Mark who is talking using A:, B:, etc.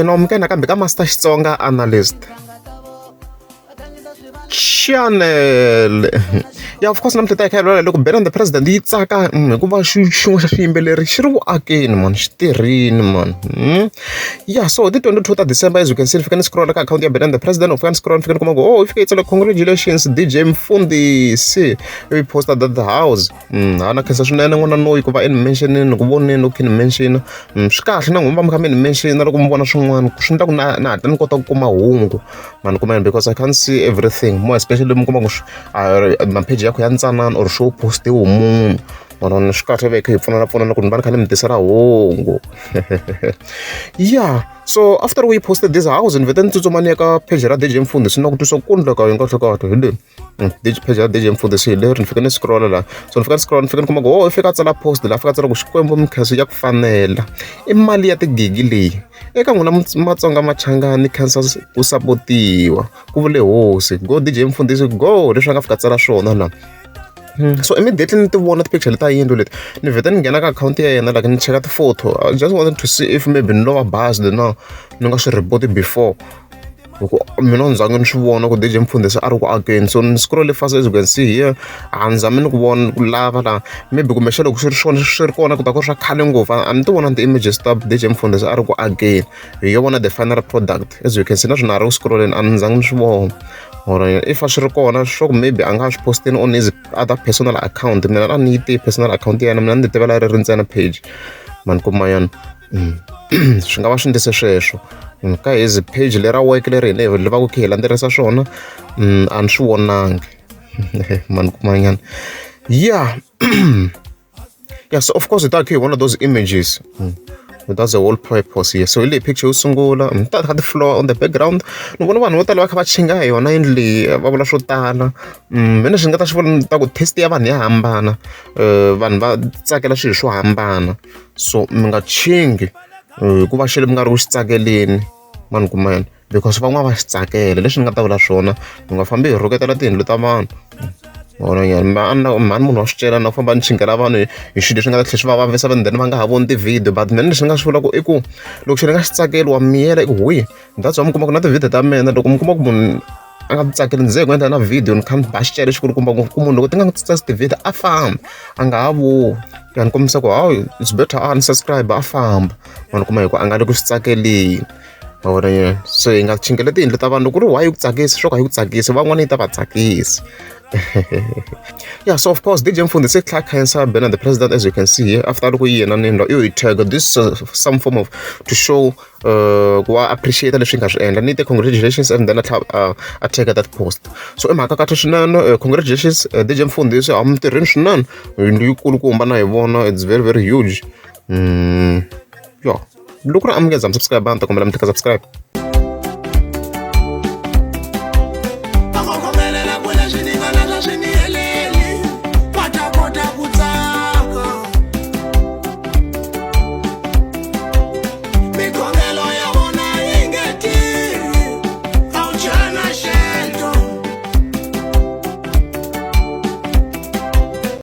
A: No mukena kambe ka Master Xitsonga analyst channel. Yeah, of course namuntlha ta hi kha hi vulavula loko band the president yi tsaka hikuva xin'we xa swiyimbeleri xi ri ku akeni man, xi tirhini man. Yeah, so the 22 ta December, as you can see, fika ni scroll ka account ya band the president, u fika ni scroll, fika ni kuma ku oh ifika yi tsala congratulations DJ Mfundisi, we posted at the house. Na khensa swinene n'wana noyi ku va i ni mentionini, ku voneni u kha ni mention. Swi kahle na n'wina va mi kha mi ni mention loko mi vona swin'wana swi endla ku na hatla ni kota ku kuma hungu man, kuma because I can't see everything, more especially mi kuma ku mapage yakho ya ntsanana or show postiwe munhu mara swi kahle ve kha hi pfunana ku ni va ni kha ni mi tisela hungu. Yeah, so after we posted this house ni vete ni tsutsumani eka page ra DJ Mfundisi na ku twisa ku endleka hi kahlekahle hi le page ra DJ Mfundisi hi leri ni fika ni scroll la, so ni fika ni scroll ni fika ni kuma ku oh fika tsala post la fika tsala ku Xikwembu mikhenso ya ku fanela i mali ya tigigi leyi eka n'wina Matsonga Machangani khensa ku sapotiwa ku vule hosi go DJ Mfundisi go leswi nga fika tsala swona la. So immediately ni ti vona ti-picture leti ta yindlu leti ni vheta ni nghena ka akhawunti ya yena like ni cheka ti-photo. I just wanted to see if maybe ni lova bazile na ni nga swi report before loko mina ni zange ni swi vona ku DJ Mfundisi a ri ku akeni. So ni scroll fast as you can see here, a ni zami ni ku vona ku lava la maybe kumbexana loko swi ri swona swi ri kona ku ta ku ri swa khale ngopfu a ni ti vona ti-images ta DJ Mfundisi a ri ku akeni, hi yo vona the final product as you can see na swona a ri ku scrolleni a ni zange ni swi vona. Or if a swi ri kona sure maybe a nga swi posteni on his other personal account, mina a ni yi tivi personal account ya yena, mina ni ti tivela ri ri ntsena page man kuma yana. Swi nga va swi ndlise sweswo ka his page lera work leri hina hi va ku kha hi landzelerisa swona a ni swi vonangi man kuma yana. Yeah. Yeah, so of course it okay one of those images. That's the whole purpose here. So ile picture usungula ta the floor on the background ni vona vanhu vo tala va kha va chinga hi yona yindlu leyi va vula swo tala. Mina swi nga ta swi vula ta ku taste ya vanhu ya hambana, vanhu va tsakela swilo swo hambana, so mi nga chingi hikuva xilo mi nga ri ku xi tsakeleni mani kuma yena because van'wana va xi tsakela. Leswi ni nga ta vula swona mi nga fambi hi rhuketela tiyindlu ta vanhu. Mani munhu wa swi cela na ku famba ni chingela vanhu hi swilo leswi nga ta tlhela swi va vavisa vanhu then va nga ha voni ti-video, but mina leswi ni nga swi vula ku i ku loko xi ni nga xi tsakeli wa miyela i ku hwi that's why mi kuma ku na ti-video ta mina loko mi kuma ku munhu a nga ti tsakeli ndzi ku endla na video ni kha ni ba xicele xikulukumba ku munhu loko ti nga tsakisi ti-video a famba a nga ha voni ya ni kombisa ku hawu it's better a ni subscribe a famba ma ni kuma hi ku a nga le ku swi tsakeleni. So hi nga chingela tiyindlu ta vanhu ku ri why yi ku tsakisi swo ka yi ku tsakisi van'wana yi ta va tsakisi. Yeah, so of course DJ Mfundisi Clark Cancer been the president as you can see here after loko yena ni you tag this some form of to show ku appreciate leswi nga swi endla ni congratulations and then I take that post. So emhaka kahle swinene congratulations DJ Mfundisi a mi tirheni swinene yindlu yikulukumba na hi vona it's very very huge. Yeah loko ri amukeza mi subscribe ta kombela mi tika subscribe.